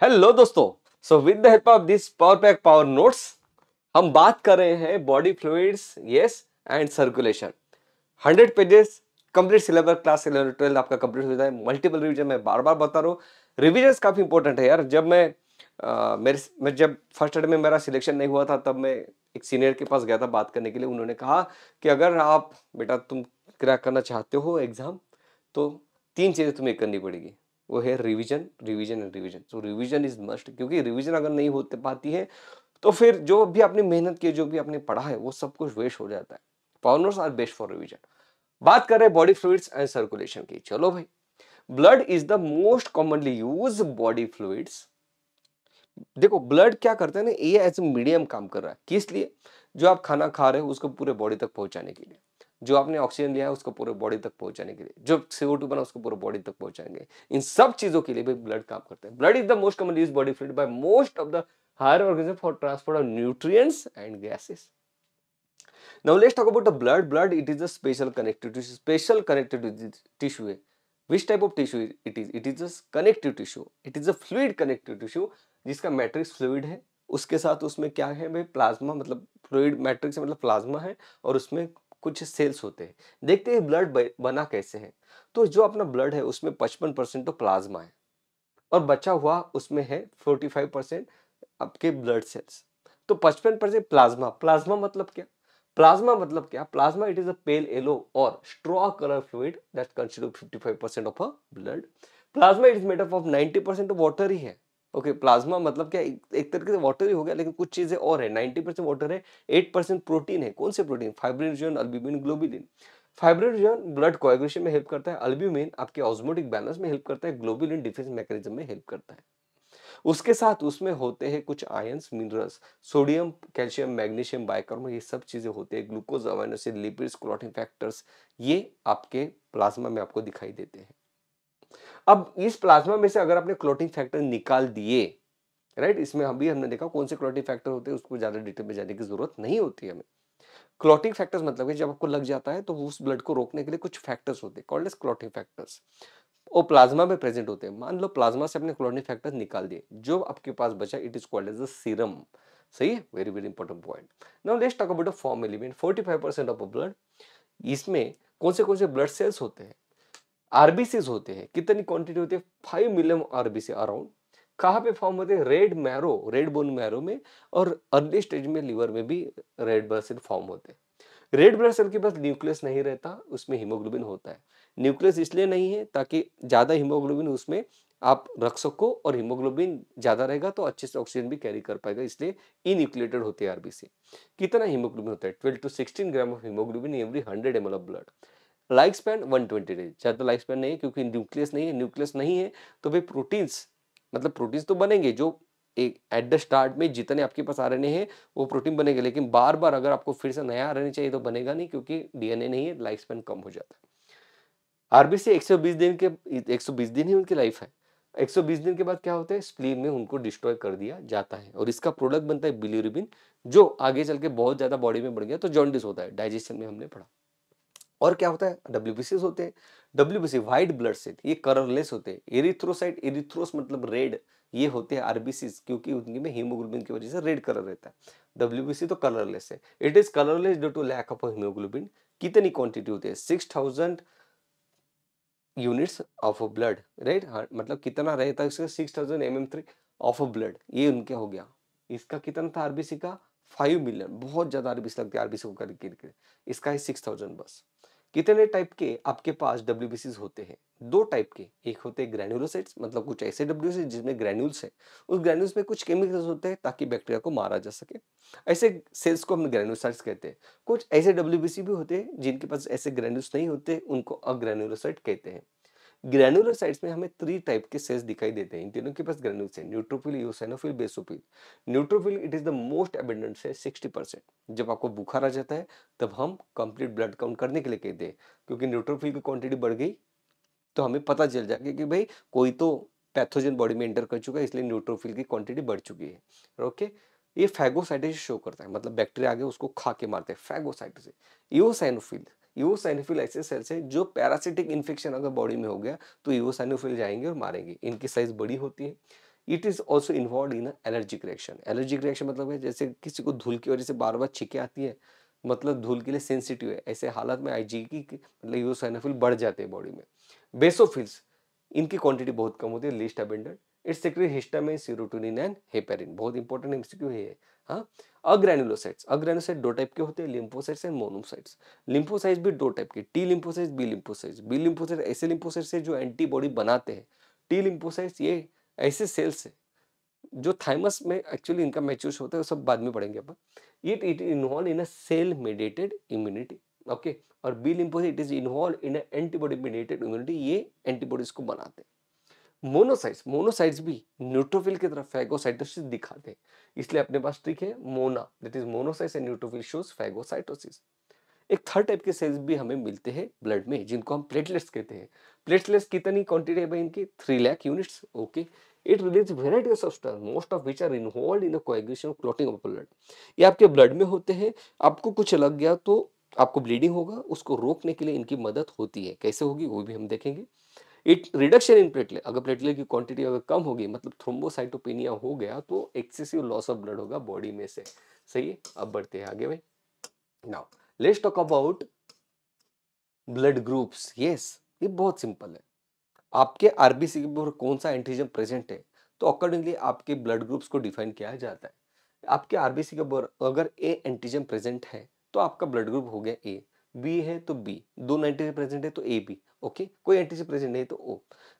Hello दोस्तों। So with the help of this power pack power notes हम बात कर रहे हैं body fluids yes and circulation 100 pages complete syllabus class 11 12 आपका कंप्लीट हो जाए। मल्टीपल रिवीजन मैं बार बार बता रहा हूँ। रिवीजन काफी इंपॉर्टेंट है यार। जब मैं जब फर्स्ट अटेम्प्ट में मेरा सिलेक्शन नहीं हुआ था तब मैं एक सीनियर के पास गया था बात करने के लिए। उन्होंने कहा कि अगर आप बेटा तुम क्रैक करना चाहते हो एग्जाम तो तीन चीजें तुम्हें करनी पड़ेगी। वो है revision revision and revision. So revision is must, क्योंकि रिवीजन अगर नहीं होते पाती है तो फिर जो भी आपने मेहनत की जो भी आपने पढ़ा है वो सब कुछ वेस्ट हो जाता है। Power are best for revision. बात कर रहे हैं बॉडी फ्लूइड्स एंड सर्कुलेशन की। चलो भाई, blood is the most commonly use body fluids. देखो ब्लड क्या करता है ना, ये एज ए मीडियम काम कर रहा है। किस लिए? जो आप खाना खा रहे हो उसको पूरे बॉडी तक पहुंचाने के लिए, जो आपने ऑक्सीजन लिया है उसको पूरे बॉडी तक पहुंचाने के लिए, जो CO2 बना उसको पूरे बॉडी तक पहुंचाएंगे। इन सब चीजों के लिए भाई ब्लड काम करता है। Blood is the most commonly used body fluid by most of the higher organism for transport of nutrients and gases. Now let's talk about the blood. Blood, it is a special connective tissue. Special connective tissue है। Which type of tissue it is? It is a connective tissue. It is a fluid connective tissue जिसका matrix fluid है। उसके साथ उसमें क्या है भाई, plasma, मतलब फ्लूइड मैट्रिक्स मतलब प्लाज्मा है और उसमें कुछ सेल्स होते हैं। देखते हैं ब्लड बना कैसे है। तो जो अपना ब्लड है उसमें 55% तो प्लाज्मा है और बचा हुआ उसमें है 45% आपके ब्लड सेल्स। तो 55% प्लाज्मा। प्लाज्मा मतलब क्या? प्लाज्मा मतलब क्या? Plasma it is a pale yellow और straw colour fluid that constitute 55% of a blood. Plasma is made up of 90% water ही है। ओके, प्लाज्मा मतलब क्या? एक तरीके से वाटर ही हो गया, लेकिन कुछ चीजें और है। 90% वाटर है, 8% प्रोटीन है। कौन से protein? Fibrinogen, albumin, globulin. Fibrinogen blood coagulation में हेल्प करता है, अल्ब्यूमिन आपके ऑस्मोटिक बैलेंस में हेल्प करता है, ग्लोबुलिन डिफेंस मैकेनिज्म में हेल्प करता है। उसके साथ उसमें होते हैं कुछ ions, minerals, sodium, calcium, magnesium, bicarbonate, ये सब चीजें होती है। Glucose, amino acid, lipids, clotting factors, ये आपके प्लाज्मा में आपको दिखाई देते हैं। अब इस प्लाज्मा में से अगर आपने क्लॉटिंग फैक्टर निकाल दिए, राइट, इसमें हमने देखा कौन से क्लॉटिंग फैक्टर होते हैं, उसको ज्यादा डिटेल में जाने की जरूरत नहीं होती है हमें। क्लॉटिंग फैक्टर्स मतलब कि जब आपको लग जाता है तो उस ब्लड को रोकने के लिए कुछ फैक्टर्स होते हैं, कॉल्ड एज क्लॉटिंग फैक्टर्स। वो प्लाज्मा में प्रेजेंट होते हैं। मान लो प्लाज्मा से अपने क्लोटिंग फैक्टर निकाल दिए, जो आपके पास बचा it is called as a serum. सही है, very very important point. Now let's talk about the form element. 45% of blood, इसमें कौन से ब्लड सेल्स होते हैं? आरबीसीज होते हैं। कितनी क्वांटिटी होती है? 5 मिलियन आरबीसी अराउंड। कहाँ पे फॉर्म होते हैं? Red marrow, red bone marrow में, और अर्ली स्टेज में लिवर में भी रेड ब्लड सेल फॉर्म होते हैं। रेड ब्लड सेल के पास न्यूक्लियस नहीं रहता, उसमें हीमोग्लोबिन होता है। न्यूक्लियस इसलिए नहीं है ताकि ज्यादा हीमोग्लोबिन उसमें आप रख सको, और हीमोग्लोबिन ज्यादा रहेगा तो अच्छे से ऑक्सीजन भी कैरी कर पाएगा, इसलिए इन्यूक्लिएटेड होती है आरबीसी। कितना हीमोग्लोबिन होता है? 12 to 16 gram of haemoglobin every 100 ml of blood. Life span 120 days. ज्यादा लाइफ स्पैन नहीं है क्योंकि न्यूक्लियस नहीं है। न्यूक्लियस नहीं है तो भाई प्रोटीन्स, मतलब प्रोटीन्स तो बनेंगे, जो एक एट द स्टार्ट में जितने आपके पास आरएनए है वो प्रोटीन बनेगा, लेकिन बार बार अगर आपको फिर से नया आरएनए चाहिए तो बनेगा नहीं, क्योंकि डीएनए नहीं है, लाइफ स्पैन कम हो जाता है। आरबीसी 120 दिन के, 120 दिन ही उनकी लाइफ है। 120 दिन के बाद क्या होता है? स्प्लीन में उनको डिस्ट्रॉय कर दिया जाता है और इसका प्रोडक्ट बनता है बिलिरुबिन, जो आगे चल के बहुत ज्यादा बॉडी में बढ़ गया तो जॉन्डिस होता है। डाइजेशन में हमने पढ़ा। और क्या होता है? डब्ल्यूबीसी होते हैं। डब्ल्यूबीसी व्हाइट ब्लड सेल, ये कलरलेस होते हैं। एरिथ्रोसाइट, एरिथ्रोस मतलब रेड, ये होते हैं आरबीसी, क्योंकि उनके में हीमोग्लोबिन की वजह से रेड कलर रहता है। डब्ल्यूबीसी तो कलरलेस है। It is colourless due to lack of haemoglobin. कितनी क्वांटिटी होती है? 6000 यूनिट्स ऑफ ब्लड, राइट। मतलब कितना रहता है इसका? 6000 mm3 ऑफ ब्लड, ये उनके हो गया। इसका कितना था आरबीसी का? 5 मिलियन। बहुत ज्यादा आरबीसी लगती है आरबीसी को करके। इसका है 6000 बस। कितने टाइप के आपके पास डब्ल्यूबीसी होते हैं? दो टाइप के। एक होते हैं ग्रैन्युलोसाइट्स, मतलब कुछ ऐसे डब्ल्यूबीसी जिसमें ग्रैन्यूल्स है, उस ग्रैन्यूल्स में कुछ केमिकल्स होते हैं ताकि बैक्टीरिया को मारा जा सके। ऐसे सेल्स को हम ग्रैन्युलोसाइट्स कहते हैं। कुछ ऐसे डब्ल्यूबीसी भी होते हैं जिनके पास ऐसे ग्रैन्यूल्स नहीं होते, उनको अग्रैन्युलोसाइट कहते हैं। ग्रैन्युलोसाइट्स में हमें 3 टाइप के सेल्स दिखाई देते हैं। इन तीनों के पास ग्रैन्यूल्स हैं, neutrophil, eosinophil, basophil. Neutrophil it is the most abundant से 60%। जब आपको बुखार आ जाता है तब हम कंप्लीट ब्लड काउंट करने के लिए कहते हैं, क्योंकि न्यूट्रोफिल की क्वांटिटी बढ़ गई तो हमें पता चल जाएगा कि भाई कोई तो पैथोजन बॉडी में एंटर कर चुका है, इसलिए न्यूट्रोफिल की क्वांटिटी बढ़ चुकी है। ओके, ये फैगोसाइटोसिस शो करता है, मतलब बैक्टीरिया आगे उसको खा के मारते हैं, फैगोसाइटोसिस। इओसाइनोफिल, इओसाइनोफिल ऐसे सेल्स है जो पैरासिटिक इन्फेक्शन अगर बॉडी में हो गया तो इओसाइनोफिल जाएंगे और मारेंगे। इनकी साइज बड़ी होती है। It is also involve in allergic reaction. Allergic reaction मतलब है जैसे किसी को धूल की वजह से बार बार छींकें आती है, मतलब धूल के लिए सेंसिटिव है, ऐसे हालत में आईजी की मतलब यूसिनोफिल बढ़ जाते हैं बॉडी में। बेसोफिल्स, इनकी क्वांटिटी बहुत कम होती है, least abundant. It's secrete histamine, serotonin and heparin. बहुत इंपॉर्टेंट एमसीक्यू है। हाँ, अग्रैनुलोसाइट्स, अग्रैनुलोसाइट दो टाइप के होते हैं, लिम्फोसाइट्स एंड मोनोसाइट्स। लिम्फोसाइट्स भी दो टाइप के, T lymphocytes, B lymphocytes. B lymphocyte ऐसे लिम्फोसाइट्स है जो एंटीबॉडी बनाते हैं। टी लिम्फोसाइट्स ये ऐसे सेल्स है जो थाइमस में एक्चुअली इनका मैच्योर होता है, सब बाद में पढ़ेंगे अपन। It involve in a cell mediated immunity, okay. और B lymphocyte it is involve in antibody mediated immunity, ये एंटीबॉडीज को बनाते हैं। मोनोसाइट्स, मोनोसाइट्स भी न्यूट्रोफिल की तरफ फैगोसाइटोसिस दिखाते हैं, इसलिए अपने पास ट्रिक है Mona, that is monocytes and neutrophil shows phagocytosis. एक थर्ड टाइप के सेल्स भी हमें मिलते हैं ब्लड में, जिनको हम प्लेटलेट्स कहते हैं। प्लेटलेट्स कितनी क्वांटिटी है भाई इनकी? 3 lakh units, okay. It release variety of substance, most of which are involve in the coagulation of clotting of blood. ये आपके ब्लड में होते हैं। आपको कुछ लग गया तो आपको ब्लीडिंग होगा, उसको रोकने के लिए इनकी मदद होती है। कैसे होगी वो भी हम देखेंगे। इट रिडक्शन इन प्लेटलेट, अगर प्लेटलेट की क्वांटिटी अगर कम होगी, मतलब थ्रोम्बोसाइटोपेनिया हो गया, तो एक्सेसिव लॉस ऑफ ब्लड होगा बॉडी में से। सही है, अब बढ़ते हैं आगे भाई। Now let's talk about blood groups. Yes, ये बहुत सिंपल है। आपके आरबीसी के ऊपर कौन सा एंटीजन प्रेजेंट है, तो अकॉर्डिंगली आपके ब्लड ग्रुप्स को डिफाइन किया जाता है। आपके आरबीसी के ऊपर अगर ए एंटीजन प्रेजेंट है तो आपका ब्लड ग्रुप हो गया ए, बी है तो बी, दोनों एंटीजन प्रेजेंट है तो ए बी, ओके। कोई एंटीजन प्रेजेंट नहीं तो ओ।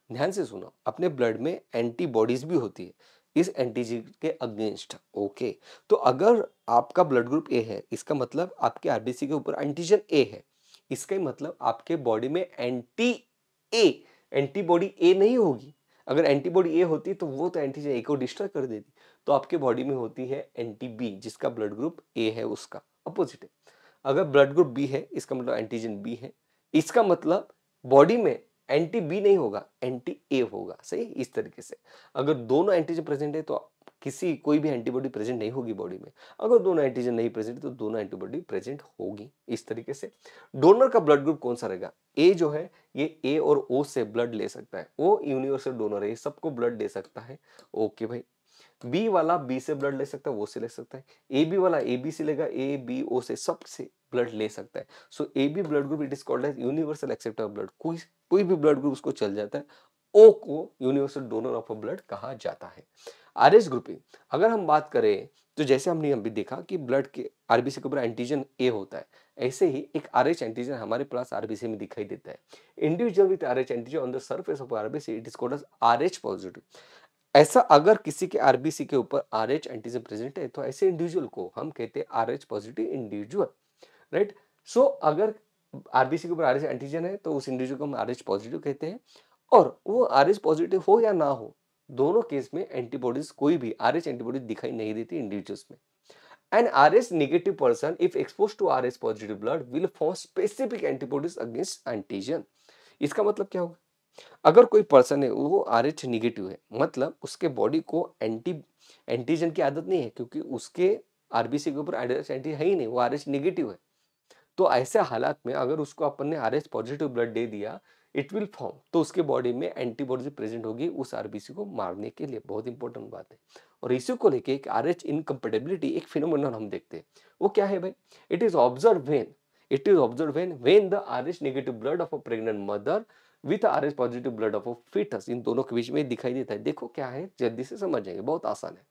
ध्यान से सुनो, अपने ब्लड में एंटीबॉडीज भी होती है इस एंटीजन के अगेंस्ट, ओके। तो अगर आपका ब्लड ग्रुप ए है, इसका मतलब आपके आरबीसी के ऊपर एंटीजन ए है, इसका ही मतलब आपके बॉडी में एंटी ए, एंटीबॉडी ए नहीं होगी। अगर एंटीबॉडी ए होती तो वो तो एंटीजन ए को डिस्ट्रॉय कर देती। तो आपके बॉडी में होती है एंटी बी, जिसका ब्लड ग्रुप ए है, उसका अपोजिट है। अगर ब्लड ग्रुप बी है, इसका मतलब एंटीजन बी है, इसका मतलब बॉडी में एंटी बी नहीं होगा, एंटी ए होगा। सही, इस तरीके से अगर दोनों एंटीजन प्रेजेंट है तो किसी कोई भी एंटीबॉडी प्रेजेंट नहीं होगी बॉडी में। अगर दोनों एंटीजन नहीं प्रेजेंट तो दोनों एंटीबॉडी प्रेजेंट होगी, इस तरीके से। डोनर का ब्लड ग्रुप कौन सा रहेगा? ए जो है ये ए और ओ से ब्लड ले सकता है, ओ यूनिवर्सल डोनर है, ये सबको ब्लड दे सकता है, ओके भाई। बी वाला बी से ब्लड ले सकता है, वो से ले सकता है। ए बी वाला ए बी से लेगा, ए बी ओ से सबसे ब्लड ले सकता है। So A B blood group it is called as universal acceptor of blood. कोई भी ब्लड ग्रुप उसको चल जाता है। ओ को यूनिवर्सल डोनर ऑफ ब्लड कहा जाता है। आरएच ग्रुपिंग, अगर हम बात करें तो जैसे हमने अभी देखा कि ब्लड के आरबीसी के ऊपर एंटीजन ए होता है, ऐसे ही एक आरएच एंटीजन हमारे पास आरबीसी में दिखाई देता है। Individual with Rh antigen on the surface of RBC it is called as Rh positive. ऐसा अगर किसी के आरबीसी के ऊपर आरएच एंटीजन प्रेजेंट है तो ऐसे इंडिविजुअल को हम कहते हैं आरएच पॉजिटिव इंडिविजुअल, राइट। सो अगर आरबीसी के ऊपर आरएच एंटीजन है तो उस इंडिविजुअल को हम आरएच पॉजिटिव कहते हैं। और वो आरएच पॉजिटिव हो या ना हो, दोनों केस में एंटीबॉडीज, कोई भी आरएच एंटीबॉडी दिखाई नहीं देती इंडिविजुअल्स में। An Rh negative person, if exposed to Rh positive blood, will form specific antibodies against antigen. इसका मतलब क्या होगा? अगर कोई पर्सन है वो RH निगेटिव है, मतलब उसके बॉडी को एंटीजन की आदत नहीं है, क्योंकि उसके आरबीसी के ऊपर RH एंटी है ही नहीं, वो RH निगेटिव है। तो ऐसे हालात में अगर उसको अपन ने RH पॉजिटिव ब्लड दे दिया, इट विल फॉर्म, तो उसके बॉडी में एंटीबॉडी प्रेजेंट होगी उस आरबीसी को मारने के लिए। बहुत इंपॉर्टेंट बात है। और इसी को लेके एक RH इनकम्पेटेबिलिटी, एक फिनोमेनन हम देखते हैं। वो क्या है भाई? It is observe when the RH negative blood of a pregnant mother with RH positive blood of a foetus, इन दोनों के बीच में दिखाई देता है। देखो क्या है, जल्दी से समझ जाएंगे, बहुत आसान है।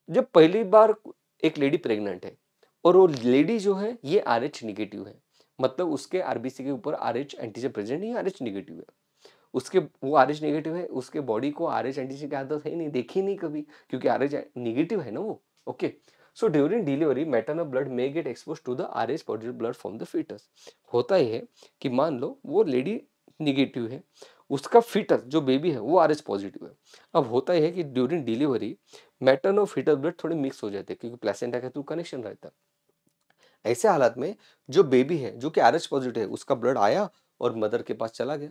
जब पहली बार एक लेडी प्रेग्नेंट है और वो लेडी जो है ये RH निगेटिव है, मतलब उसके आरबीसी के ऊपर RH एंटीजन प्रेजेंट नहीं, RH निगेटिव है। उसके वो RH नेगेटिव है, उसके बॉडी को RH एंटीजन की आदत है नहीं, देखी नहीं कभी, क्योंकि RH निगेटिव है ना वो, okay. So during delivery maternal blood may get expose to the RH positive blood from the foetus. होता ही है कि मान लो वो लेडी निगेटिव है, उसका फीटस जो बेबी है वो RH पॉजिटिव है। अब होता ही है कि ड्यूरिंग डिलीवरी मैटरनल और फीटल ब्लड थोड़े मिक्स हो जाते हैं, क्योंकि प्लेसेंटा के थ्रू कनेक्शन रहता है। ऐसे हालात में जो बेबी है जो कि RH पॉजिटिव है, उसका ब्लड आया और मदर के पास चला गया।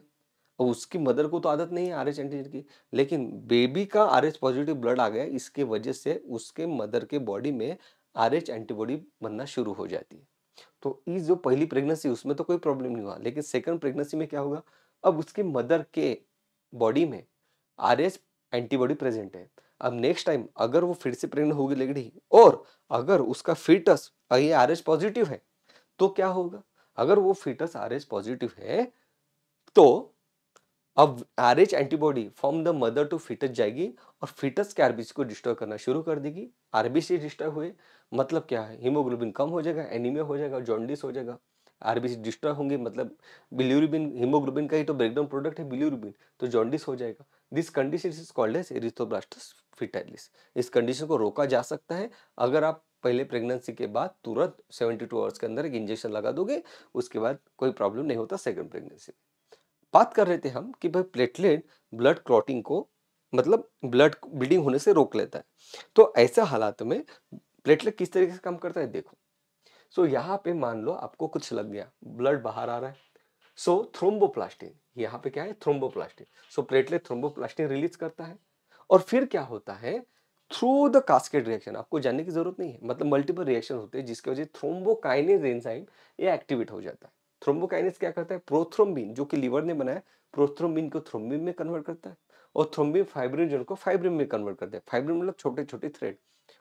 और उसकी मदर को तो आदत नहीं है RH एंटीजन की, लेकिन बेबी का RH पॉजिटिव ब्लड आ गया, इसके वजह से उसके मदर के बॉडी में RH एंटीबॉडी बनना शुरू हो जाती है। तो ये जो पहली प्रेगनेंसी उसमें तो कोई प्रॉब्लम नहीं हुआ, लेकिन सेकंड प्रेगनेंसी में क्या होगा? अब उसकी मदर के बॉडी में RH एंटीबॉडी प्रेजेंट है। अब नेक्स्ट टाइम अगर वो फिर से प्रेग्नेंट होगी लेडी और अगर उसका फीटस ये आरएच पॉजिटिव है तो क्या होगा? अगर वो फीटस आरएच पॉजिटिव है तो अब Rh antibody from the mother to foetus जाएगी और फीटस के आरबीसी को डिस्ट्रॉय करना शुरू कर देगी। आरबीसी डिस्ट्रॉय हुए मतलब क्या है? हीमोग्लोबिन कम हो जाएगा, एनीमिया हो जाएगा, जॉन्डिस हो जाएगा। आरबीसी डिस्ट्रॉय होंगे मतलब बिलिरुबिन, हीमोग्लोबिन का ही तो ब्रेकडाउन प्रोडक्ट है बिलिरुबिन, तो जॉन्डिस हो जाएगा। This condition is called as erythroblastosis fetalis. इस कंडीशन को रोका जा सकता है अगर आप पहले प्रेगनेंसी के बाद तुरंत 72 आवर्स के अंदर एक इंजेक्शन लगा दोगे, उसके बाद कोई प्रॉब्लम नहीं होता सेकंड प्रेगनेंसी। बात कर रहे थे हम कि भाई प्लेटलेट ब्लड क्लॉटिंग को मतलब ब्लड ब्लीडिंग होने से रोक लेता है। तो ऐसे हालात में प्लेटलेट किस तरीके से काम करता है देखो। सो यहाँ पे मान लो आपको कुछ लग गया, ब्लड बाहर आ रहा है, सो थ्रोम्बोप्लास्टिन, यहाँ पे क्या है? थ्रोम्बोप्लास्टिन। सो प्लेटलेट थ्रोम्बोप्लास्टिन रिलीज करता है और फिर क्या होता है? थ्रू द कास्केड रिएक्शन, आपको जानने की जरूरत नहीं है, मतलब मल्टीपल रिएक्शन होते हैं जिसकी वजह थ्रोम्बोकाइनेज एंजाइम ये एक्टिवेट हो जाता है। थ्रोम्बोकाइनेज क्या करता है? प्रोथ्रोम्बिन जो कि लीवर ने बनाया, प्रोथ्रोम्बिन को थ्रोम्बिन में कन्वर्ट करता है और थ्रोम्बिन फाइब्रिनोजन को फाइब्रिन में कन्वर्ट करता है। फाइब्रिन मतलब छोटे छोटे थ्रेड।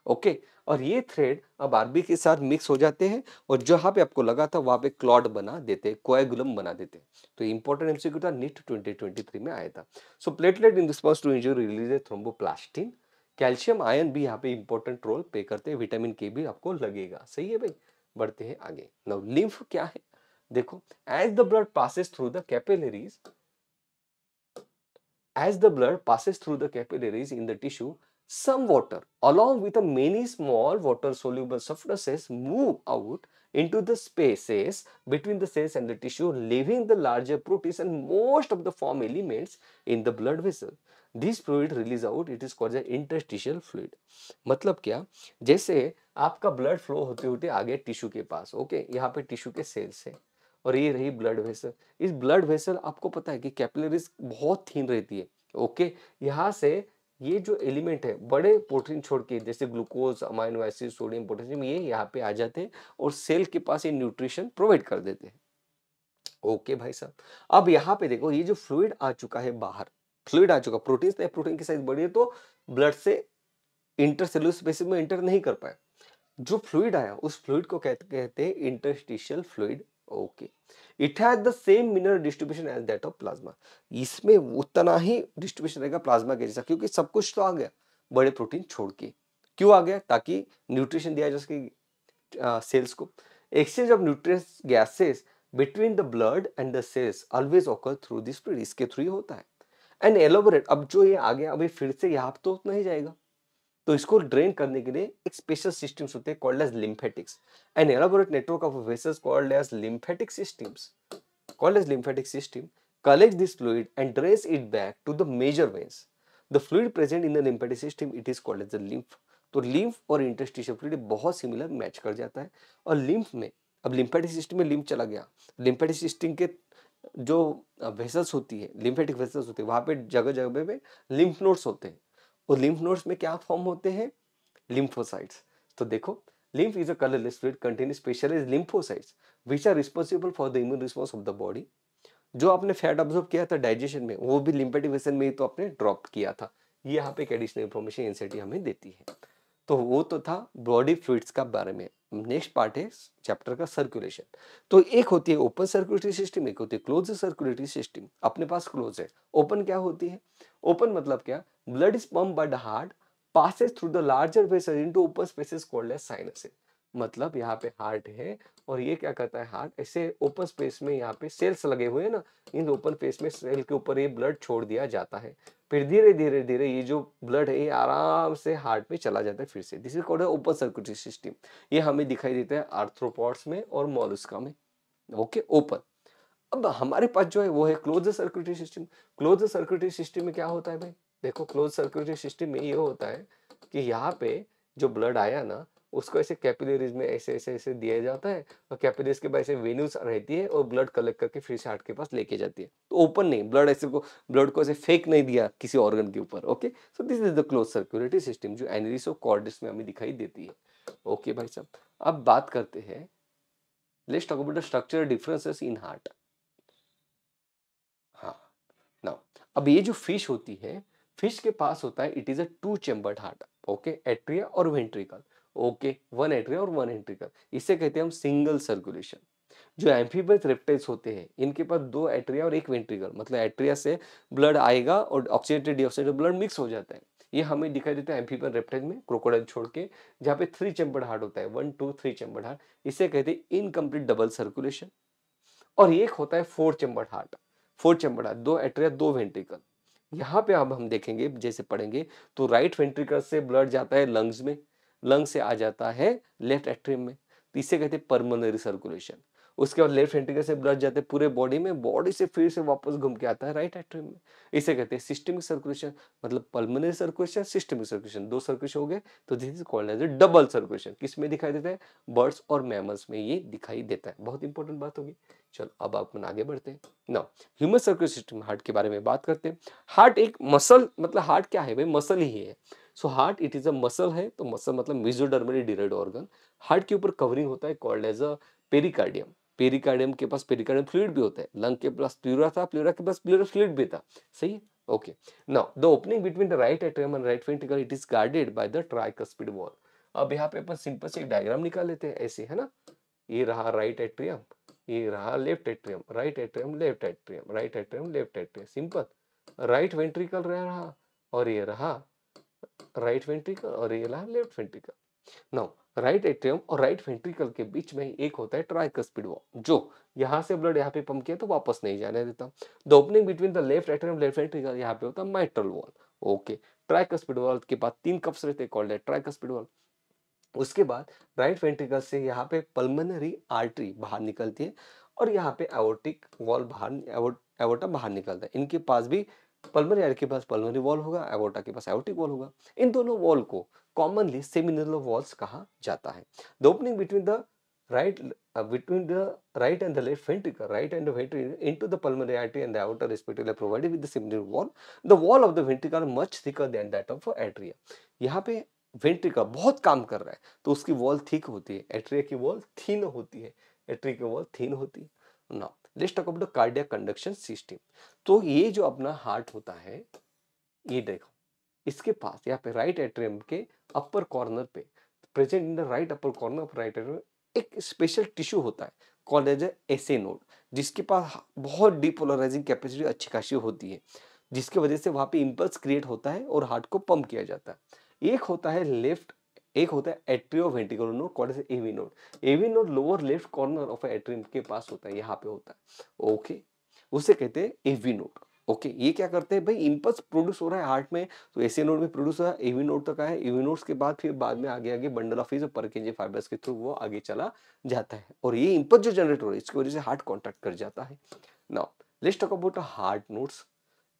ओके, और ये थ्रेड अब आरबी के साथ मिक्स हो जाते हैं और जहां पे आपको लगा था वहां पे क्लॉट बना देते, कोएगुलम बना देते। तो इंपॉर्टेंट एमसीक्यू था, नीट 2023 में आया था। So platelet in response to injury release thromboplastin. Calcium ion भी यहाँ पे इंपॉर्टेंट रोल प्ले करते हैं, विटामिन के भी आपको लगेगा। सही है भाई, बढ़ते हैं आगे। नाउ लिम्फ क्या है देखो, as the blood passes through the capillaries, as the blood passes through the capillaries in the tissue, some water along with a many small water soluble substances move out into the spaces between the cells and the tissue, leaving the larger proteins and most of the form elements in the blood vessel. This fluid release out, it is called the interstitial fluid. मतलब क्या? जैसे आपका blood flow होते होते आगे tissue के पास, okay, यहाँ पे टिश्यू के सेल्स है और ये रही ब्लड वेसल। इस ब्लड वेसल आपको पता है कि कैपिलरीज बहुत थीन रहती है। ओके, यहाँ से ये जो एलिमेंट है बड़े प्रोटीन छोड़ के जैसे glucose, amino acid, sodium, potassium, ये यहाँ पे आ जाते हैं और सेल के पास ये न्यूट्रिशन प्रोवाइड कर देते हैं। ओके भाई साहब, अब यहाँ पे देखो ये जो फ्लूइड आ चुका है बाहर, फ्लूइड आ चुका, प्रोटीन की साइज बड़ी है तो ब्लड से इंटरसेलुलर स्पेस में एंटर नहीं कर पाए। जो फ्लूइड आया उस फ्लूइड को कहते हैं interstitial fluid. Okay, it has the same mineral distribution as that of plasma. इसमें उतना ही डिस्ट्रीब्यूशन रहेगा प्लाज्मा के जैसा, क्योंकि सब कुछ तो आ गया बड़े प्रोटीन छोड़ के। क्यों आ गया? ताकि न्यूट्रिशन दिया जा सके सेल्स को। Exchange of nutrients gases between the blood and the cells always occur through this fluid, इसके थ्रू ही होता है। एंड एलोबरेट, अब जो ये आ गया अभी फिर से यहाँ तो उतना ही जाएगा, तो इसको ड्रेन करने के लिए एक स्पेशल सिस्टम्स होते हैं called as lymphatics. An elaborate network of vessels called as lymphatic systems, called as lymphatic system, collects this fluid and drains it back to the major veins. The fluid present in the lymphatic system, it is called as the lymph. तो lymph और interstitial fluid बहुत similar match कर जाता है। और lymph में अब lymphatic system में lymph चला गया, lymphatic system के जो वेसल्स होती है, lymphatic वेसल्स होते हैं, वहां पे जगह जगह पे lymph nodes होते हैं और lymph nodes में क्या फॉर्म होते हैं? lymphocytes. तो देखो, lymph is a colorless fluid containing specialized lymphocytes which are responsible for the immune response of the body. जो आपने फैट ऑब्जर्व किया था डाइजेशन में, वो भी लिम्फेटिक वेसल में ही तो आपने ड्रॉप किया था। ये यहाँ पे एक एडिशनल इंफॉर्मेशन एनसीईआरटी हमें देती है। तो वो तो था बॉडी फ्लूइड्स का बारे में। नेक्स्ट पार्ट है चैप्टर का सर्कुलेशन। तो एक होती है ओपन सर्कुलेटरी सिस्टम, एक होती है क्लोज सर्कुलेटरी सिस्टम। अपने पास क्लोज है, ओपन क्या होती है? ओपन मतलब क्या? Blood is pump by the heart passes through the larger vessels into open spaces called as sinuses. मतलब यहाँ पे हार्ट है और ये क्या करता है? हार्ट ऐसे ओपन स्पेस में, यहाँ पे सेल्स लगे हुए हैं ना, इन ओपन स्पेस में सेल के ऊपर ये ब्लड छोड़ दिया जाता है। फिर धीरे धीरे धीरे ये जो ब्लड है ये आराम से हार्ट में चला जाता है फिर से। This is called open circulatory system. ये हमें दिखाई देता है आर्थ्रोपॉड्स में और मोलस्का में। Okay, open. अब हमारे पास जो है वो है close circulatory system. Close circulatory system में क्या होता है भाई? देखो, क्लोज सर्कुलेटरी सिस्टम में ये होता है कि यहाँ पे जो ब्लड आया ना उसको ऐसे कैपिलरीज में ऐसे ऐसे ऐसे दिया जाता है और कैपिलरीज के बाद ऐसे वेन्यूज रहती है और ब्लड कलेक्ट करके फिर से हार्ट के पास लेके जाती है। तो ओपन नहीं, ब्लड को ऐसे फेक नहीं दिया किसी ऑर्गन के ऊपर। Okay, so this is the close circulatory system जो एनरिस ऑफ कॉर्डिस में हमें दिखाई देती है। ओके भाई साहब, अब बात करते हैं, let's talk about the structural differences in heart. हाँ, नाउ अब ये जो फिश होती है फिश के पास होता है it is a to chambered heart, okay, atria और वेंट्रिकल, ओके, वन एट्रिया और वन वेंट्रिकल, इसे कहते हैं हम सिंगल सर्कुलेशन। जो एम्फीबियस रेप्टाइल्स होते हैं इनके पास दो एट्रिया और एक वेंट्रिकल, मतलब एट्रिया से ब्लड आएगा और ऑक्सीडेटेड डीऑक्सीडेटेड ब्लड मिक्स हो जाता है। ये हमें दिखाई देता है एम्फीबियन रेप्टाइल में, क्रोकोडाइल छोड़ के, जहाँ पे थ्री चेम्बर्ड हार्ट होता है, 1 2 3 चेम्बर्ड हार्ट, इसे कहते हैं इनकम्प्लीट डबल सर्कुलेशन। और एक होता है four chambered heart, four chambered heart, दो एट्रिया दो वेंट्रिकल। यहाँ पे अब हम देखेंगे जैसे पढ़ेंगे तो राइट वेंट्रिकल से ब्लड जाता है लंग्स में, लंग से आ जाता है लेफ्ट एट्रियम में, तो इसे कहते हैं पर्मनरी सर्कुलेशन। उसके बाद लेफ्ट वेंट्रिकल से ब्लड जाते हैं पूरे बॉडी में, बॉडी से फिर से वापस घूम के आता है राइट एट्रियम में, इसे कहते हैं सिस्टमिक सर्कुलेशन। मतलब पल्मोनरी सर्कुलेशन, सिस्टमिक सर्कुलेशन, दो सर्कुलेशन हो गए, तो this is called as double circulation. किस में दिखाई देता है? बर्ड्स और मैमल्स में ये दिखाई देता है। बहुत इंपॉर्टेंट बात होगी। चलो अब अपन आगे बढ़ते हैं। Now human circulation system, heart के बारे में बात करते हैं। हार्ट एक मसल, मतलब हार्ट क्या है भाई? मसल ही है। So heart it is a muscle है, तो मसल मतलब मेसोडर्मली डिराइव्ड ऑर्गन। हार्ट के ऊपर कवरिंग होता है called as a pericardium. Pericardium के पास पेरिकार्डियम फ्लूइड भी होता है। लंग के पास प्लूरा था, प्लूरा के पास प्लूरल फ्लूइड भी था। सही है, okay. Now the opening between the right atrium and right ventricle it is guarded by the tricuspid wall. अब यहाँ पे अपन सिंपल से एक डायग्राम निकाल लेते हैं, ऐसे है ना। ये रहा राइट एट्रियम, ये रहा left atrium, right atrium left atrium, right atrium left atrium, simple. Right ventricle रहा और ये रहा राइट वेंट्रिकल और ये रहा left ventricle. Now right atrium और राइट वेंट्रिकल के बीच में एक होता है ट्राइकस्पिड वॉल, जो यहां से ब्लड यहाँ पे पंप किया तो वापस नहीं जाने देता। The opening between the left atrium left ventricle, यहाँ पे होता है mitral valve, okay. Tricuspid wall के बाद तीन कप्स रहते हैं कॉल्ड है ट्राइकस्पिड वॉल। उसके बाद राइट वेंट्रिकल से यहाँ पे पल्मोनरी आर्टरी बाहर निकलती है और यहाँ पे एओर्टिक वॉल बाहर, एवोर्टा बाहर निकलता है। इनके पास भी पल्मोनरी आर्टरी के पास पल्मोनरी वॉल होगा, एवोर्टा के पास एओर्टिक वॉल होगा। इन दोनों वॉल को कॉमनली सेमिनल वॉल्स कहा जाता है। The opening between the right between the right and the left ventricle, right and the ventricle into the pulmonary artery and the aorta respectively are provided with the seminal wall. The wall of the ventricle are much thicker than that of atria. यहाँ पे ventricle बहुत काम कर रहा है तो उसकी wall thick होती है, एट्रिया की वॉल थिन होती है, एट्रिया की वॉल थिन होती है। Now let's talk about the cardiac conduction system. तो ये जो अपना हार्ट होता है, ये देखो इसके पास यहाँ पे राइट एट्रियम के अपर कॉर्नर पे, present in the right upper corner of right atrium, एक स्पेशल टिश्यू होता है कॉल्ड एज एसे नोड, जिसके पास बहुत डीपोलराइजिंग कैपेसिटी अच्छी खासी होती है, जिसकी वजह से वहां पे इंपल्स क्रिएट होता है और हार्ट को पंप किया जाता है। एक होता है लेफ्ट, एक होता है atrioventricular node called as AV node. AV node lower left corner of atrium के पास होता है, यहाँ पे होता है, ओके। उसे कहते हैं एवी नोड, ओके। ये क्या करते हैं भाई? इंपल्स प्रोड्यूस हो रहा है हार्ट में, तो एसे नोड में प्रोड्यूस हो रहा है, एवी नोड तक आया, एवी नोड्स के बाद फिर बाद में आगे आगे बंडल ऑफ और परकिंजी फाइबर्स के थ्रू वो आगे चला जाता है और ये इंपल्स जो जनरेट हो रहा है इसकी वजह से हार्ट कॉन्ट्रैक्ट कर जाता है। Now let's talk about heart nodes.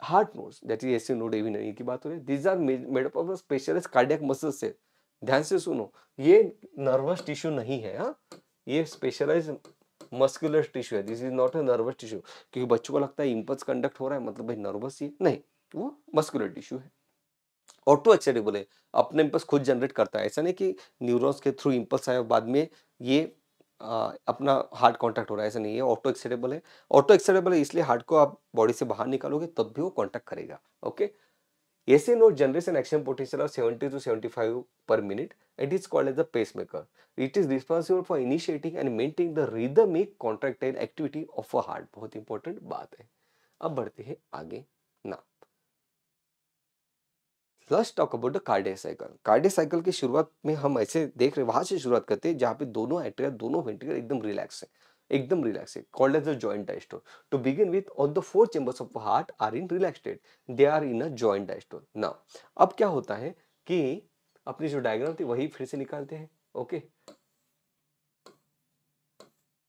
Heart nodes that is SA node, AV node की बात हो रही है। These are made up of specialised cardiac muscles से। ध्यान से सुनो, ये नर्वस टिश्यू नहीं है, हाँ, ये स्पेशलाइज्ड मस्कुलर टिश्यू है। This is not a nervous tissue, क्योंकि बच्चों को लगता है इंपल्स कंडक्ट हो रहा है मतलब भाई नर्वस ही नहीं, वो मस्कुलर टिश्यू है। ऑटो एक्साइटेबल है, अपने इंपल्स खुद जनरेट करता है। ऐसा नहीं कि न्यूरॉन्स के थ्रू इंपल्स आया बाद में ये अपना हार्ट कांटेक्ट हो रहा है, ऐसा नहीं है। ऑटो एक्साइटेबल है, ऑटो एक्साइटेबल है इसलिए हार्ट को आप बॉडी से बाहर निकालोगे तब भी वो कांटेक्ट करेगा, okay. AC node generates an action potential of 70 to 75 per minute. It is called as the pacemaker. It is responsible for initiating and maintaining the rhythmic contractile activity of a heart. बहुत important बात है। अब बढ़ते हैं आगे ना। Let's talk about the cardiac cycle. Cardiac cycle की शुरुआत में हम ऐसे देख रहे हैं, वहां से शुरुआत करते हैं जहां पे दोनों एट्रिया, दोनों वेंट्रिकल एकदम रिलैक्स है, एकदम रिलैक्स है, called as the joint diastole. To begin with all the four chambers of heart are in relax state, they are in a joint diastole. Now अब क्या होता है कि अपनी जो डायग्राम थी वही फिर से निकालते हैं, okay.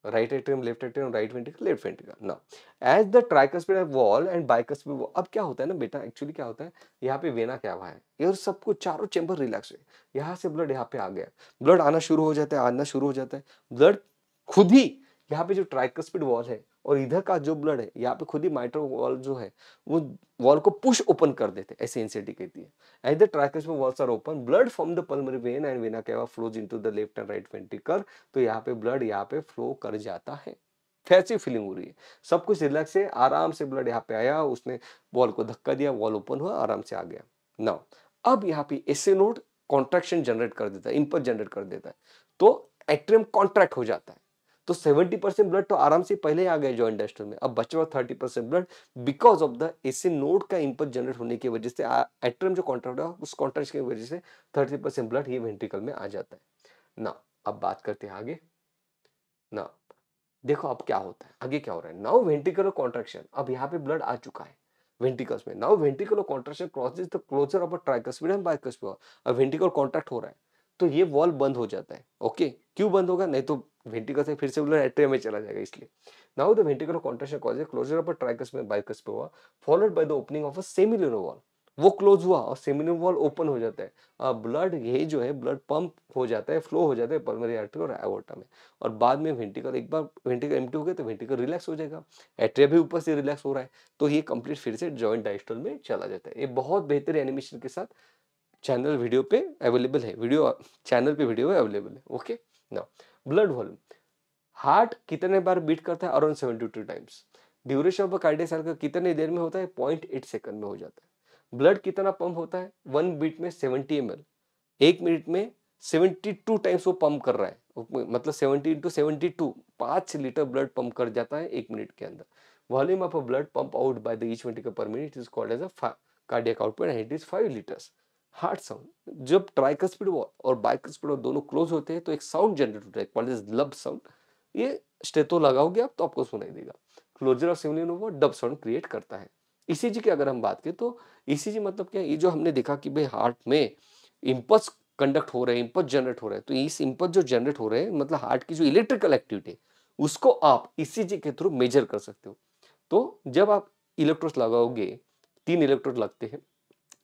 Right atrium left atrium, right ventricle left ventricle. Now as the tricuspid valve and bicuspid valve, अब क्या होता है ना बेटा, एक्चुअली क्या होता है, यहाँ पे वेना क्या हुआ है, ये और सबको चारों चेंबर रिलैक्स है, यहाँ से ब्लड यहाँ पे आ गया, ब्लड आना शुरू हो जाता है, आना शुरू हो जाता है, ब्लड खुद ही यहाँ पे जो ट्राइकस्पिड वॉल है और इधर का जो ब्लड है यहाँ पे खुद ही माइट्रो वॉल जो है वो वॉल को पुश ओपन कर देते, ऐसे एनसीटी कहती है। As the tricuspid valves are open, blood from the pulmonary vein and vena cava flows into the left and right ventricle, तो यहाँ पे ब्लड यहाँ पे फ्लो कर जाता है। वैसी फीलिंग हो रही है, सब कुछ रिलैक्स है, आराम से ब्लड यहाँ पे आया, उसने वॉल को धक्का दिया, वॉल ओपन हुआ, आराम से आ गया। नाउ अब यहाँ पे एसए नोड कॉन्ट्रैक्शन जनरेट कर देता है, इम्पल्स जनरेट कर देता है, तो एट्रियम कॉन्ट्रैक्ट हो जाता है। तो 70% ब्लड तो आराम से पहले आ गया जॉइंट डायस्टोल में, अब बचा हुआ 30% blood because of the AC node का इंपल्स जनरेट होने की वजह से एट्रियम जो कॉन्ट्रैक्ट हुआ उस कॉन्ट्रैक्ट की वजह से 30% ब्लड ये वेंट्रिकल में आ जाता है ना। अब बात करते हैं आगे ना, देखो अब क्या होता है, आगे क्या हो रहा है। नाउ वेंट्रिकुलर कॉन्ट्रैक्शन, अब यहाँ पे ब्लड आ चुका है वेंट्रिकल्स में। Now ventricular contraction causes the closure of a tricuspid and bicuspid. अब वेंट्रिकल कॉन्ट्रैक्ट हो रहा है तो ये वॉल बंद हो जाता है। ओके, क्यों बंद होगा, नहीं तो वेंट्रिकल से फिर से ब्लड एट्रियम में चला जाएगा इसलिए। Now the ventricular contraction causes closure of a tricuspid and bicuspid followed by the opening of a semilunar valve. वो क्लोज हुआ और सेमिलुनर वॉल ओपन हो जाता है, ब्लड ये जो है ब्लड पंप हो जाता है, फ्लो हो जाता है पल्मोनरी आर्टरी और एओर्टा में। और बाद में वेंट्रिकल, एक बार वेंट्रिकल एम्प्टी हो गया तो वेंट्रिकल रिलैक्स हो जाएगा, एट्रिया भी ऊपर से रिलैक्स हो रहा है, तो ये कंप्लीट फिर से जॉइंट डायस्टोल में चला जाता है। ये बहुत बेहतर एनिमेशन के साथ चैनल वीडियो पे अवेलेबल है, वीडियो चैनल पे वीडियो अवेलेबल है। Okay now blood volume, heart कितने बार बीट करता है, around 72 times. Duration of cardiac cycle कितने देर में होता है, 0.8 सेकंड में हो जाता है। ब्लड कितना पंप होता है, 1 बीट में 70 ml, 1 मिनट में 72 टाइम्स वो पंप कर रहा है, मतलब 70 इंटू 72, 5 लीटर ब्लड पंप कर जाता है 1 मिनट के अंदर। Volume of a blood pump out by the each ventricle per minute is called as a cardiac output and it is 5 litres. Heart sound, जब ट्राइकस्पिड और बाइकस्पिड दोनों close होते हैं तो एक साउंड जनरेट होता है कॉल्ड एज लब साउंड। ये स्टेतो लगाओगे आप तो आपको सुनाई देगा। क्लोजर ऑफ सिमिलियन वो डब साउंड क्रिएट करता है। ईसीजी की अगर हम बात करें तो ईसीजी मतलब क्या है, ये जो हमने देखा कि भाई हार्ट में इंपल्स कंडक्ट हो रहे हैं, इंपल्स जनरेट हो रहे हैं, तो इस इंपल्स जो जनरेट हो रहे हैं मतलब हार्ट की जो इलेक्ट्रिकल एक्टिविटी है उसको आप ईसीजी के थ्रू मेजर कर सकते हो। तो जब आप इलेक्ट्रोड लगाओगे, 3 इलेक्ट्रोड लगते हैं,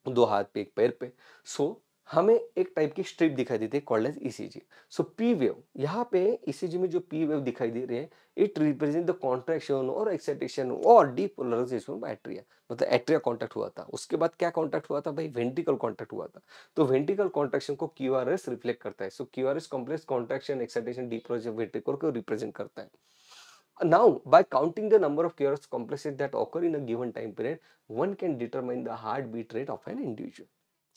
2 हाथ पे, 1 पैर पे, सो हमें एक टाइप की स्ट्रिप दिखाई देती है कॉल्ड एज ईसीजी। सो पी वेव, यहाँ पे ईसीजी में जो पी वेव दिखाई दे रहे हैं, इट रिप्रेजेंट द कॉन्ट्रैक्शन और एक्साइटेशन और डीपोलराइजेशन ऑफ एट्रिया। मतलब एट्रिया कॉन्टैक्ट हुआ था, उसके बाद क्या कॉन्टैक्ट हुआ था भाई, वेंट्रिकल कॉन्टैक्ट हुआ था। तो वेंट्रिकल कॉन्ट्रैक्शन को क्यूआरएस रिफ्लेक्ट करता है। So QRS complex contraction excitation depolarisation ventricle को रिप्रेजेंट करता है। Now, by counting the number of QRS complexes that occur in a given time period, one can determine the heartbeat rate of an individual.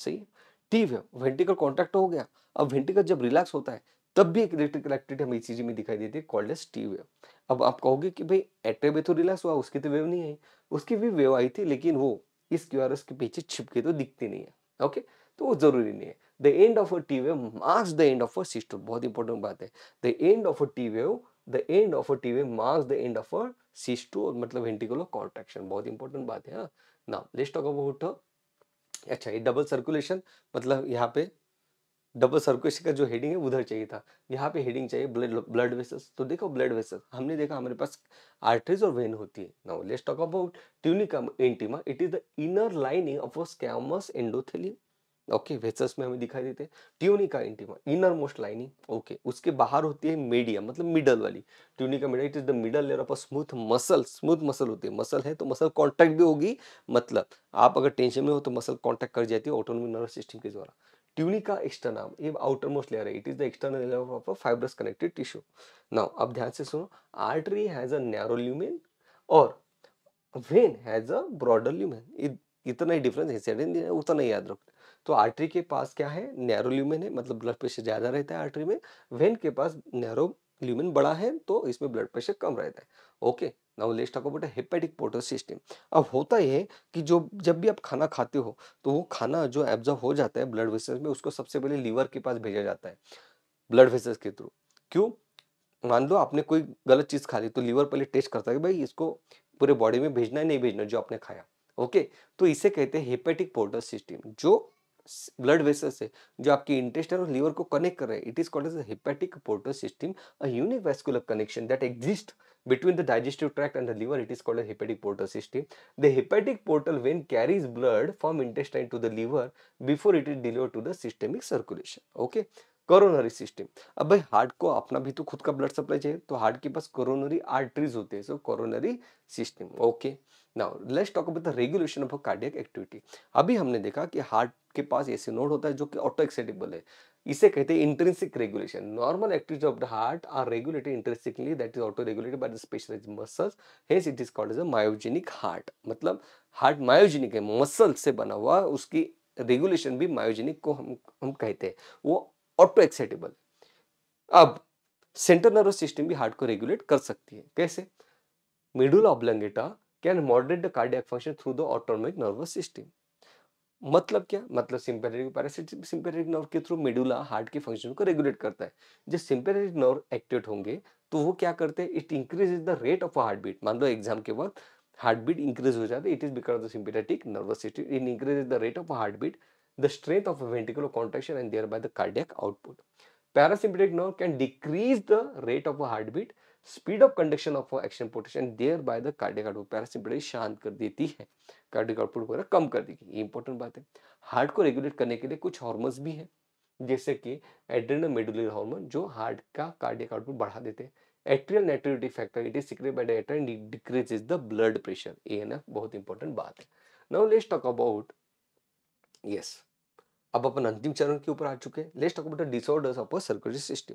सही है, T wave ventricle contract हो गया, अब ventricle जब relax होता है तब भी एक इलेक्ट्रिकल एक्टिविटी हमें ईसीजी में दिखाई देती है कॉल्ड एज टी वेव। अब आप कहोगे कि भाई एट्रिया में तो रिलैक्स हुआ, उसकी तो वेव नहीं आई, उसकी भी वेव आई थी लेकिन वो इस क्यूआरएस के पीछे छिप के तो दिखती नहीं है। ओके, तो वो जरूरी नहीं है। The end of a T wave marks the end of a systole, बहुत इंपॉर्टेंट बात है। The end of a T wave, the end of a T wave marks the end of a systole, मतलब ventricular contraction, बहुत important बात है। Now let's talk about, अच्छा ये double circulation, मतलब यहाँ पे डबल सर्कुलेशन का जो हेडिंग है उधर चाहिए था, यहाँ पे हेडिंग चाहिए ब्लड ब्लड वेसल्स। तो देखो ब्लड वेसल्स हमने देखा हमारे पास आर्टरीज और वेन होती है। Now let's talk about tunica intima, it is the inner lining of a squamous endothelium. Okay, vessels में हमें दिखाई देते हैं tunica intima, inner most lining. Okay, उसके बाहर होती है मीडिया, मतलब मिडल वाली tunica media, it is the middle layer of a smooth muscle. Smooth muscle होती है, मसल है तो मसल कॉन्ट्रैक्ट भी होगी, मतलब आप अगर टेंशन में हो तो मसल कॉन्ट्रैक्ट कर जाती है ऑटोनोमिक नर्वस सिस्टम के द्वारा। ट्यूनिका एक्सटर्नम, ये आउटर मोस्ट लेयर है, it is the external layer of a fibrous connective tissue. Now अब ध्यान से सुनो, artery has a narrow lumen और vein has a broader lumen. इतना ही डिफरेंस है, उतना ही याद रखना। तो आर्टरी के पास क्या है, नैरो ल्यूमेन है, मतलब ब्लड प्रेशर ज्यादा रहता है आर्टरी में। वेन के पास नैरो ल्यूमेन बड़ा है तो इसमें ब्लड प्रेशर कम रहता है। Okay, now let's talk about hepatic portal system. अब होता है कि जो जब भी आप खाना खाते हो तो वो खाना जो एब्जॉर्ब हो जाता है ब्लड वेसल्स में, उसको सबसे पहले लीवर के पास भेजा जाता है ब्लड वेसल्स के थ्रू। क्यों, मान लो आपने कोई गलत चीज खा ली तो लीवर पहले टेस्ट करता है कि भाई इसको पूरे बॉडी में भेजना है नहीं भेजना जो आपने खाया। ओके, तो इसे कहते हैं हेपेटिक पोर्टल सिस्टम। जो ब्लड वेसल्स है जो आपकी इंटेस्टाइन और लीवर को कनेक्ट कर रहे हैं, it is called as hepatic portal system, a unique vascular connection that exist between the digestive tract and the liver. It is called a hepatic portal system. The hepatic portal vein carries blood from intestine to the liver before it is delivered to the systemic circulation. Okay, coronary system. अब भाई heart को अपना भी तो खुद का blood supply चाहिए, तो हार्ट के पास कोरोनरी आर्टरीज होते हैं, so coronary system. Okay, now let's talk about the regulation of cardiac activity. अभी हमने देखा कि हार्ट के पास ऐसे नोड होता है जो कि ऑटो एक्साइटेबल है, इसे कहते हैं intrinsic regulation. Normal activity of the heart are regulated intrinsically, that is auto regulated by the specialised muscles, hence it is called as a myogenic heart. मतलब हार्ट मायोजेनिक है, मसल से बना हुआ, उसकी रेगुलेशन भी मायोजेनिक को हम कहते हैं, वो ऑटो एक्साइटेबल। अब सेंट्रल नर्वस सिस्टम भी हार्ट को रेगुलेट कर सकती है, कैसे? Medulla oblongata can moderate the cardiac function through the autonomic nervous system. मतलब क्या? मतलब सिंपैथेटिक पैरासिम्पैथेटिक सिंपैथेटिक नर्व के थ्रू मेडुला हार्ट के फंक्शन को रेगुलेट करता है। जब सिंपैथेटिक नर्व एक्टिवेट होंगे तो वो क्या करते हैं? It increases the rate of heart beat. मान लो एग्जाम के वक्त हार्ट बीट इंक्रीज हो जाता है, it is because of the sympathetic nervous system, it increases the rate of heart beat, the strength of ventricular contraction and thereby the cardiac output. Parasympathetic nerve can decrease the rate of a heartbeat, speed of conduction of action potential and thereby the cardiac output। Parasympathetic शांत कर देती है, cardiac output वगैरह कम कर देगी, ये important बात है। हार्ट को रेगुलेट करने के लिए कुछ हार्मोन्स भी हैं, जैसे कि एड्रेनोमेडुलर हार्मोन जो हार्ट का कार्डियक आउटपुट बढ़ा देते हैं। Atrial natriuretic factor, it is secreted by the atria and decreases the blood pressure. ANF बहुत इंपॉर्टेंट बात है। Now let's talk about, yes, अब अपन अंतिम चरण के ऊपर आ चुके हैं। Let's talk about the disorders of circulatory system.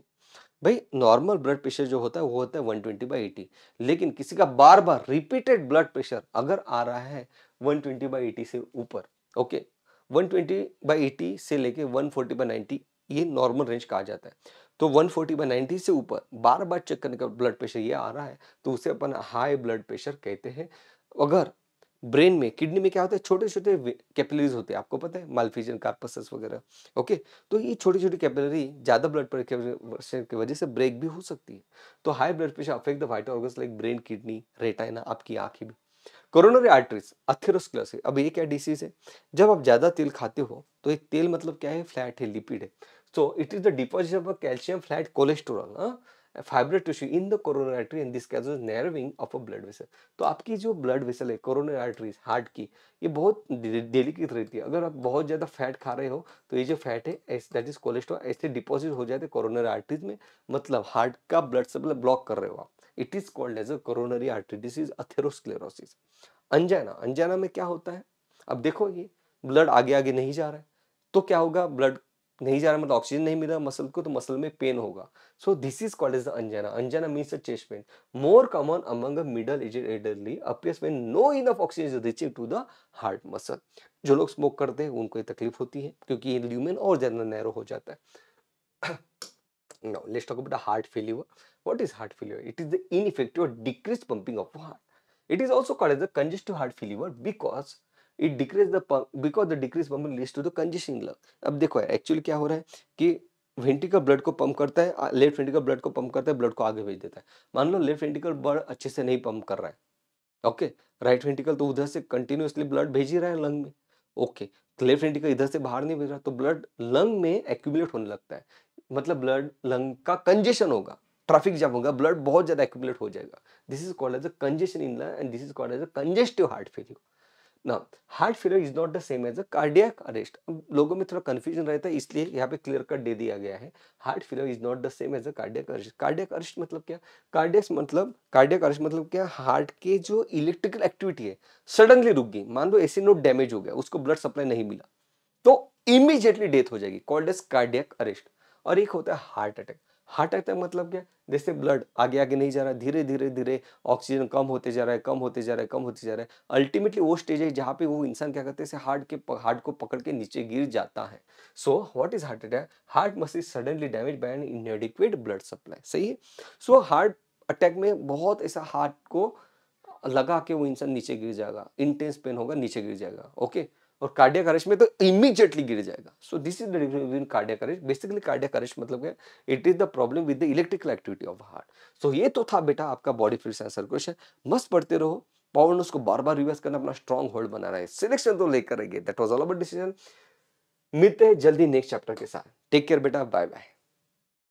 भाई नॉर्मल ब्लड प्रेशर जो होता है वो होता है 120/80, लेकिन किसी का बार बार रिपीटेड ब्लड प्रेशर अगर आ रहा है 120/80 से ऊपर, ओके, 120/80 से लेके 140/90 ये नॉर्मल रेंज कहा जाता है। तो 140/90 से ऊपर बार बार चेक करने का ब्लड प्रेशर ये आ रहा है तो उसे अपन हाई ब्लड प्रेशर कहते हैं। अगर ब्रेन में, किडनी में क्या होता है, छोटे छोटे कैपिलरीज होते हैं, आपको पता है, मालफिजन, कार्पसस वगैरह, ओके। तो ये छोटी छोटी कैपिलरी ज्यादा ब्लड प्रेशर की वजह से ब्रेक भी हो सकती है। तो high blood pressure affect the vital organs like brain, kidney, retina, आपकी आंखें भी। Coronary arteries, atherosclerosis. अब ये क्या डिसीज है? जब आप ज्यादा तेल खाते हो, तो एक तेल मतलब क्या है? फ्लैट है, लिपिड है। So it is the deposit of calcium, flat, cholesterol, fibrotic tissue in the coronary artery and this causes narrowing of a blood vessel. तो आपकी जो ब्लड वेसल है, कोरोनरी आर्टरीज हार्ट की, ये बहुत डेलिकेट रहती है। अगर आप बहुत ज्यादा फैट खा रहे हो तो ये जो फैट है, दैट इज कोलेस्ट्रॉल, ऐसे डिपॉजिट हो जाते हैं कोरोनरी आर्टरीज में, मतलब हार्ट का ब्लड सप्लाई ब्लॉक कर रहे हो आप। It is called as a coronary artery disease, atherosclerosis. Angina, angina में क्या होता है? अब देखो, ये ब्लड आगे आगे नहीं जा रहा है तो क्या होगा? ब्लड नहीं जा रहा मतलब ऑक्सीजन नहीं मिल रहा मसल को, तो मसल में पेन होगा। So this is called as the angina. Angina means a chest pain, more common among a middle aged elderly, appears when no enough oxygen is reaching to the heart muscle. जो लोग smoke करते हैं उनको ये तकलीफ होती है क्योंकि ये ल्यूमेन और ज्यादा नैरो हो जाता है। Now let's talk about the heart failure. What is heart failure? It is the ineffective or decreased pumping of heart. It is also called as the congestive heart failure because it decreases the pump, because the decreased pumping leads to the congestion in lung. अब देखो actually क्या हो रहा है कि ventricle blood को pump करता है, लेफ्ट वेंट्रिकल ब्लड को पंप करता है, ब्लड को आगे भेज देता है। मान लो लेफ्ट वेंट्रिकल ब्लड अच्छे से नहीं पंप कर रहा है, ओके, राइट वेंट्रिकल तो उधर से कंटिन्यूअसली ब्लड भेज ही रहा है लंग में, ओके, लेफ्ट वेंट्रिकल इधर से बाहर नहीं भेज रहा तो ब्लड लंग में एक्यूमुलेट होने लगता है, मतलब ब्लड लंग का कंजेशन होगा, ट्रैफिक जाम होगा, ब्लड बहुत ज्यादा एक्यूमुलेट हो जाएगा। This is called as a congestion in lung and this is called as a congestive heart failure. ना, heart failure is not the same as a cardiac arrest. लोगों में थोड़ा confusion रहता है, इसलिए यहाँ पे क्लियर कट दे दिया गया है। Heart failure is not the same as a cardiac arrest. Cardiac arrest मतलब क्या? कार्डियक अरेस्ट मतलब क्या? हार्ट के जो इलेक्ट्रिकल एक्टिविटी है सडनली रुक गई, मान लो एसी नोड डैमेज हो गया, उसको ब्लड सप्लाई नहीं मिला तो इमीडिएटली डेथ हो जाएगी, कॉल्ड एज कार्डियक अरेस्ट। और एक होता है हार्ट अटैक। हार्ट अटैक मतलब क्या? जैसे ब्लड आगे आगे नहीं जा रहा, धीरे धीरे धीरे ऑक्सीजन कम होते जा रहा है, कम होते जा रहा है, कम होते जा रहा है, अल्टीमेटली वो स्टेज है जहां पे वो इंसान क्या करते हैं, हार्ट को पकड़ के नीचे गिर जाता है। So what is heart attack? Heart muscle is suddenly damage by an inadequate blood supply, सही है। सो हार्ट अटैक में बहुत ऐसा हार्ट को लगा के वो इंसान नीचे गिर जाएगा, इंटेंस पेन होगा, नीचे गिर जाएगा, ओके। और कार्डियक अरेस्ट में तो इमीडिएटली गिर जाएगा। So this is the difference between cardiac arrest. Basically cardiac arrest मतलब क्या? It is the problem with the electrical activity of heart. So ये तो था बेटा आपका बॉडी फ्लूइड्स एंड सर्कुलेशन। मस्त पढ़ते रहो, पावर नोट्स को बार बार रिवाइज करना, अपना स्ट्रॉन्ग होल्ड बनाना है, सिलेक्शन तो लेकर आइए। That was all about decision. मिलते हैं जल्दी नेक्स्ट चैप्टर के साथ। टेक केयर बेटा, बाय बाय।